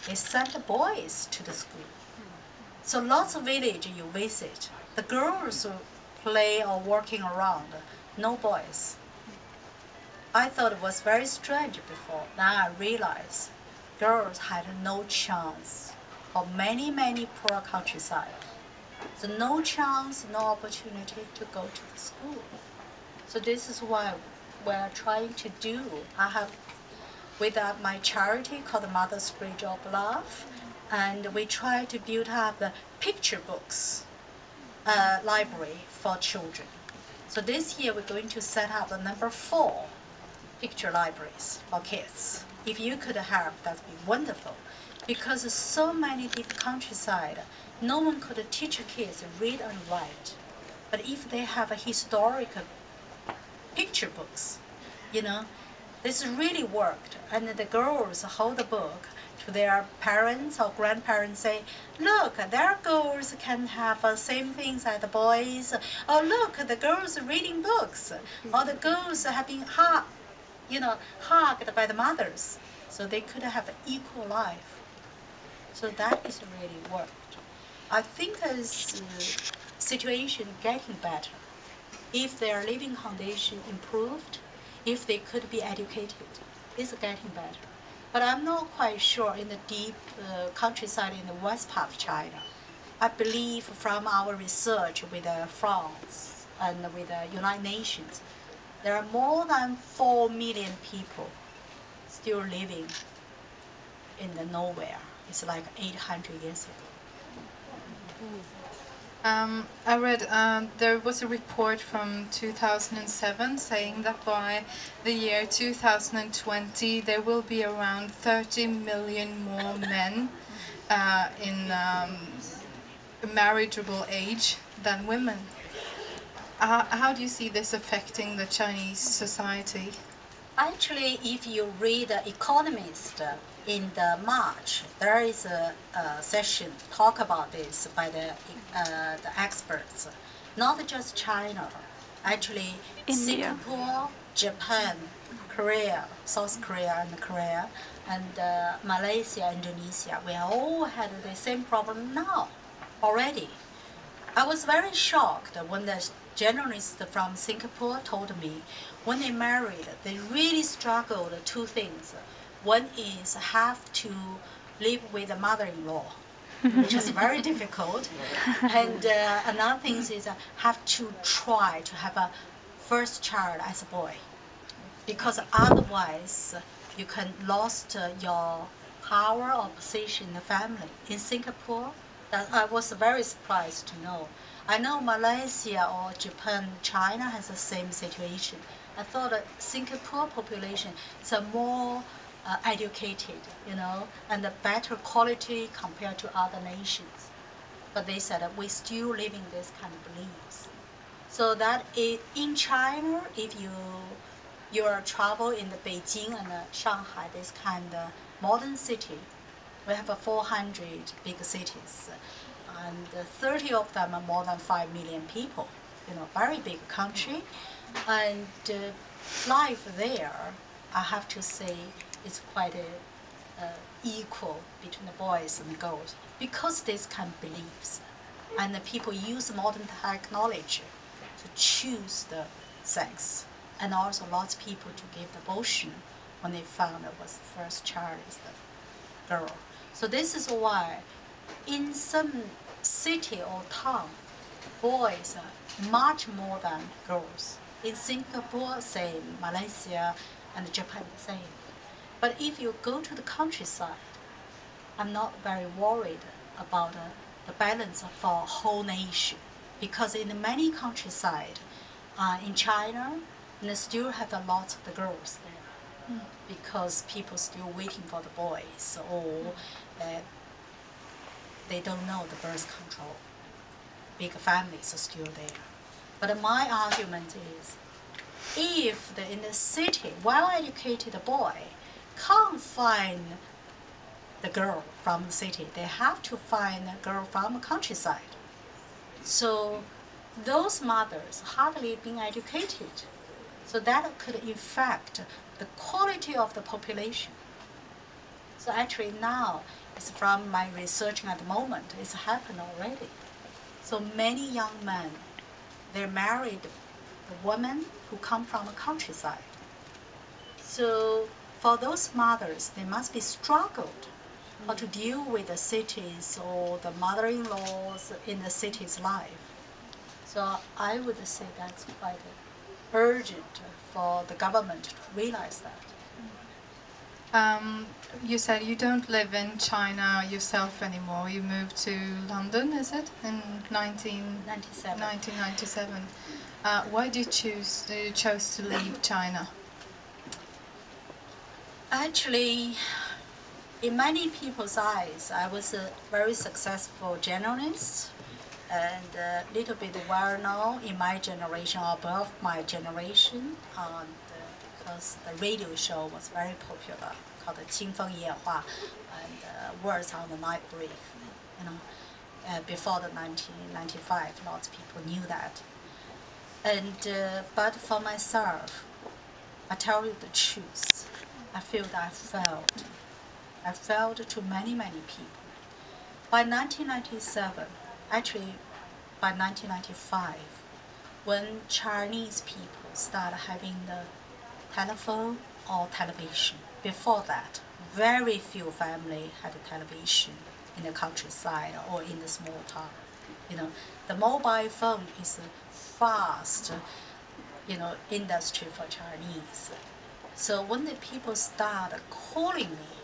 they sent the boys to the school. So lots of village you visit, the girls play or working around, no boys. I thought it was very strange before. Now I realize girls had no chance for many, many poor countryside. So no chance, no opportunity to go to the school. So this is why we're trying to do. I have with my charity called the Mother's Bridge of Love, and we try to build up the picture books library for children. So this year we're going to set up the number 4 picture libraries for kids. If you could help, that would be wonderful. Because so many deep countryside, no one could teach kids read and write. But if they have a historical picture books, you know, this really worked. And the girls hold the book to their parents or grandparents, say, look, their girls can have the same things as the boys. Or look, the girls reading books. Or the girls have been hugged by the mothers. So they could have an equal life. So that is really worked. I think as situation getting better, if their living condition improved, if they could be educated, it's getting better. But I'm not quite sure in the deep countryside in the west part of China. I believe from our research with France and with the United Nations, there are more than 4 million people still living in the nowhere. It's like 800 years ago. I read there was a report from 2007 saying that by the year 2020 there will be around 30 million more men in marriageable age than women. How do you see this affecting the Chinese society? Actually, if you read The Economist in the March, there is a session talk about this by the experts, not just China. Actually, India. Singapore, Japan, Korea, South Korea and Korea, and Malaysia, Indonesia, we all had the same problem now already. I was very shocked when the journalist from Singapore told me when they married, they really struggled 2 things. One is have to live with a mother-in-law, which is very difficult. And another thing is have to try to have a first child as a boy, because otherwise you can lost your power or position in the family. In Singapore, that I was very surprised to know. I know Malaysia or Japan, China has the same situation. I thought that Singapore population is a more educated, and a better quality compared to other nations. But they said that we still living this kind of beliefs. So that in China, if you travel in the Beijing and Shanghai, this kind of modern city, we have 400 big cities, and 30 of them are more than 5 million people. Very big country, and life there, I have to say, is quite equal between the boys and the girls, because this kind of beliefs, and the people use modern technology to choose the sex, and also lots of people to give the abortion when they found it was the first child is the girl. So this is why in some city or town, boys are much more than girls. In Singapore, same, Malaysia and Japan, same. But if you go to the countryside, I'm not very worried about the balance for a whole nation, because in many countryside, in China, they still have a lot of the girls there, because people still waiting for the boys, or they don't know the birth control. Big families are still there. But my argument is, if in the city, well-educated boy can't find the girl from the city, they have to find a girl from the countryside. So those mothers hardly being educated. So that could affect the quality of the population. So actually now, it's from my researching at the moment, it's happened already. So many young men, they married the women who come from the countryside. So for those mothers, they must be struggled how to deal with the cities or the mother-in-laws in the city's life. So I would say that's quite urgent for the government to realize that. You said you don't live in China yourself anymore. You moved to London, is it, in 1997? Why did you chose to leave China? Actually, in many people's eyes, I was a very successful journalist and a little bit well-known in my generation, above my generation, because the radio show was very popular, called 清风夜话 and Words on the Night Breeze. Before the 1995, lots of people knew that. And but for myself, I tell you the truth, I feel that I failed to many people. By 1997, actually by 1995, when Chinese people started having the telephone or television. Before that, very few families had a television in the countryside or in the small town. The mobile phone is a fast, industry for Chinese. So when the people started calling me,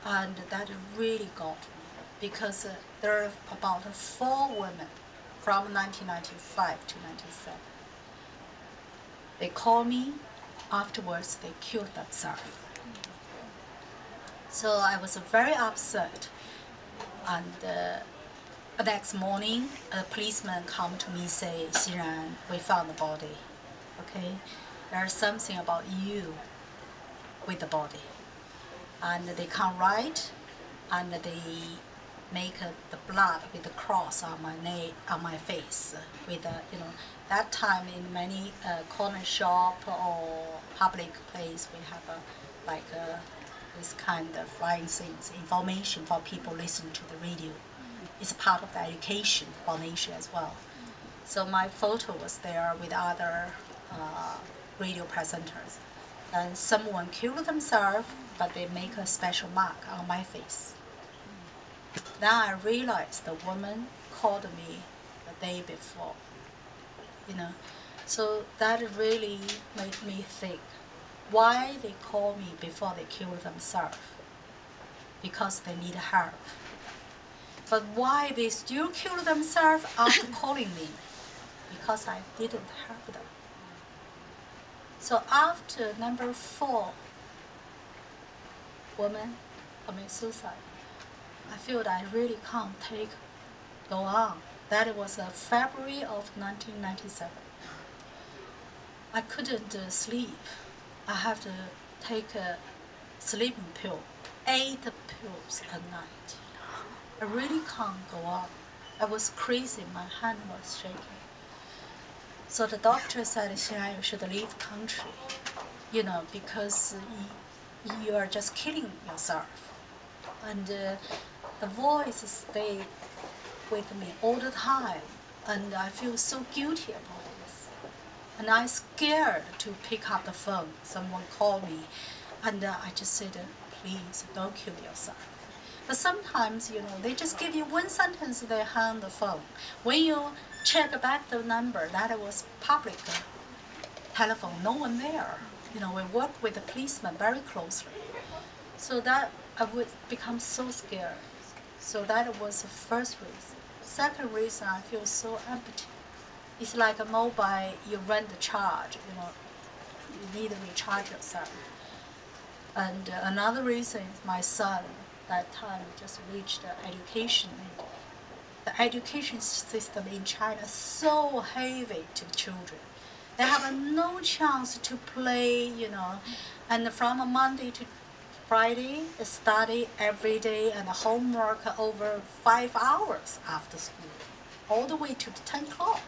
and that really got me, because there are about 4 women from 1995 to 97. They called me, afterwards they killed themselves. So I was very upset, and the next morning a policeman come to me say, Xinran, we found the body, okay? There's something about you with the body. And they come right, and they make the blood with the cross on my face. With that time in many corner shop or public place, we have this kind of flying things, information for people listening to the radio. It's part of the education for nation as well. So my photo was there with other radio presenters. And someone killed themselves, but they make a special mark on my face. Then I realized the woman called me the day before. So that really made me think, why they call me before they kill themselves? Because they need help. But why they still kill themselves after calling me? Because I didn't help them. So after number 4 woman commit suicide, I feel that I really can't go on. That was February of 1997. I couldn't sleep. I have to take a sleeping pill, 8 pills a night. I really can't go on. I was crazy, my hand was shaking. So the doctor said, Xinran, you should leave country, because you are just killing yourself. And the voice stayed with me all the time, and I feel so guilty about this. And I'm scared to pick up the phone. Someone called me, and I just said, please don't kill yourself. But sometimes, they just give you one sentence, they hang the phone. When you check back the number, that was public telephone, no one there. We work with the policeman very closely. So that I would become so scared. So that was the first reason. Second reason, I feel so empty. It's like a mobile, you run the charge, you need to recharge yourself. And another reason is my son, that time just reached education. The education system in China is so heavy to children. They have no chance to play, and from a Monday to Friday, they study every day and homework over 5 hours after school, all the way to 10 o'clock.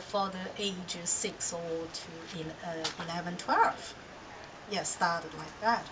For the age 6 or to 11, 12. Started like that.